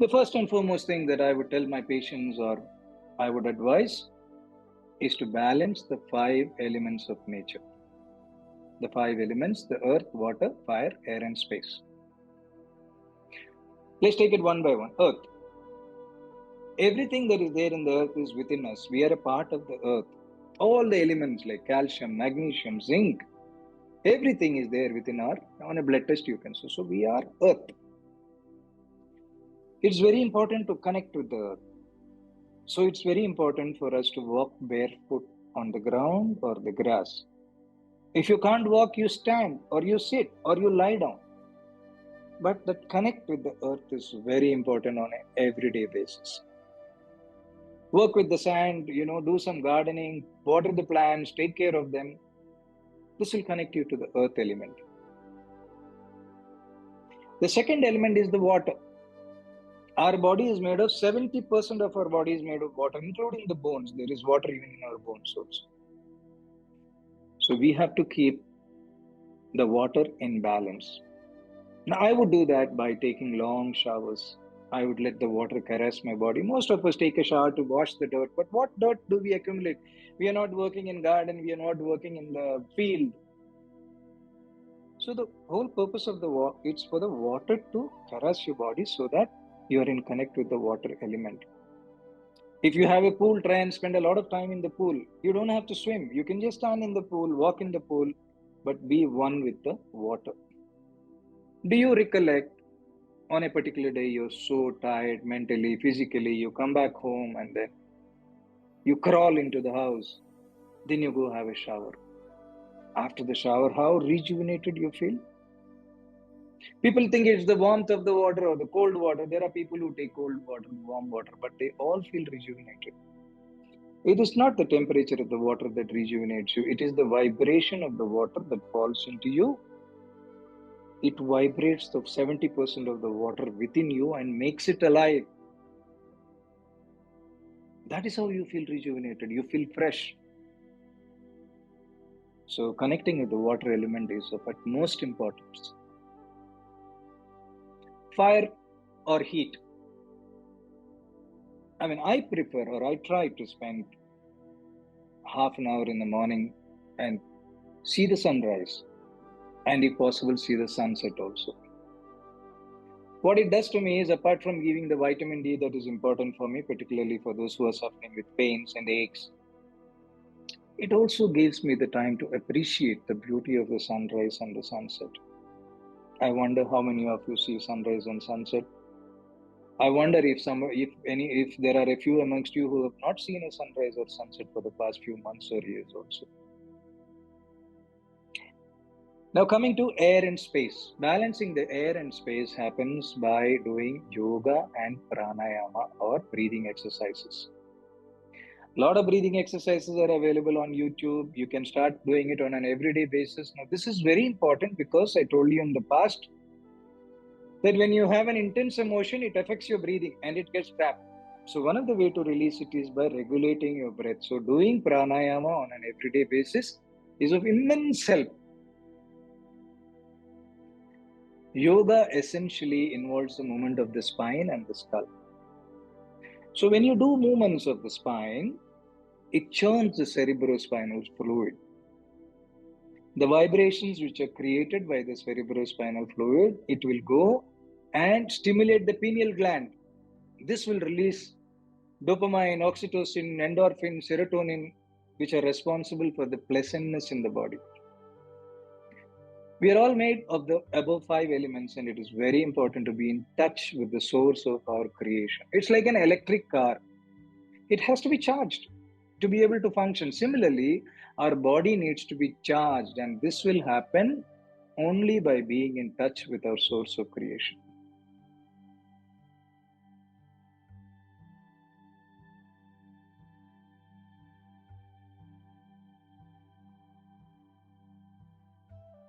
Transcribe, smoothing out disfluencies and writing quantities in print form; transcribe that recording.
The first and foremost thing that I would tell my patients or I would advise is to balance the five elements of nature. The five elements, the earth, water, fire, air, and space. Let's take it one by one. Earth. Everything that is there in the earth is within us. We are a part of the earth. All the elements like calcium, magnesium, zinc, everything is there within on a blood test you can see. So we are earth. It's very important to connect with the earth. So it's very important for us to walk barefoot on the ground or the grass. If you can't walk, you stand or you sit or you lie down. But that connect with the earth is very important on an everyday basis. Work with the sand, do some gardening, water the plants, take care of them. This will connect you to the earth element. The second element is the water. Our body is made of 70% of our body is made of water, including the bones. There is water even in our bones also. So we have to keep the water in balance. Now, I would do that by taking long showers. I would let the water caress my body. Most of us take a shower to wash the dirt, but what dirt do we accumulate? We are not working in garden, we are not working in the field. So the whole purpose of it's for the water to caress your body so that you are in connect with the water element. If you have a pool, try and spend a lot of time in the pool. You don't have to swim. You can just stand in the pool, walk in the pool, but be one with the water. Do you recollect on a particular day you're so tired mentally, physically, you come back home and then you crawl into the house, then you go have a shower. After the shower, how rejuvenated you feel? People think it's the warmth of the water or the cold water. There are people who take cold water, warm water, but they all feel rejuvenated. It is not the temperature of the water that rejuvenates you. It is the vibration of the water that falls into you. It vibrates the 70% of the water within you and makes it alive. That is how you feel rejuvenated. You feel fresh. So connecting with the water element is of utmost importance. Fire or heat. I prefer or I try to spend half an hour in the morning and see the sunrise, and if possible, see the sunset also. What it does to me is, apart from giving the vitamin D that is important for me, particularly for those who are suffering with pains and aches, it also gives me the time to appreciate the beauty of the sunrise and the sunset. I wonder how many of you see sunrise and sunset. I wonder if there are a few amongst you who have not seen a sunrise or sunset for the past few months or years also. Now coming to air and space. Balancing the air and space happens by doing yoga and pranayama or breathing exercises. A lot of breathing exercises are available on YouTube. You can start doing it on an everyday basis. Now this is very important because I told you in the past that when you have an intense emotion, it affects your breathing and it gets trapped. So one of the way to release it is by regulating your breath. So doing pranayama on an everyday basis is of immense help. Yoga essentially involves the movement of the spine and the skull. So when you do movements of the spine, it churns the cerebrospinal fluid. The vibrations which are created by the cerebrospinal fluid, it will go and stimulate the pineal gland. This will release dopamine, oxytocin, endorphin, serotonin, which are responsible for the pleasantness in the body. We are all made of the above five elements, and it is very important to be in touch with the source of our creation. It's like an electric car. It has to be charged to be able to function. Similarly, our body needs to be charged, and this will happen only by being in touch with our source of creation.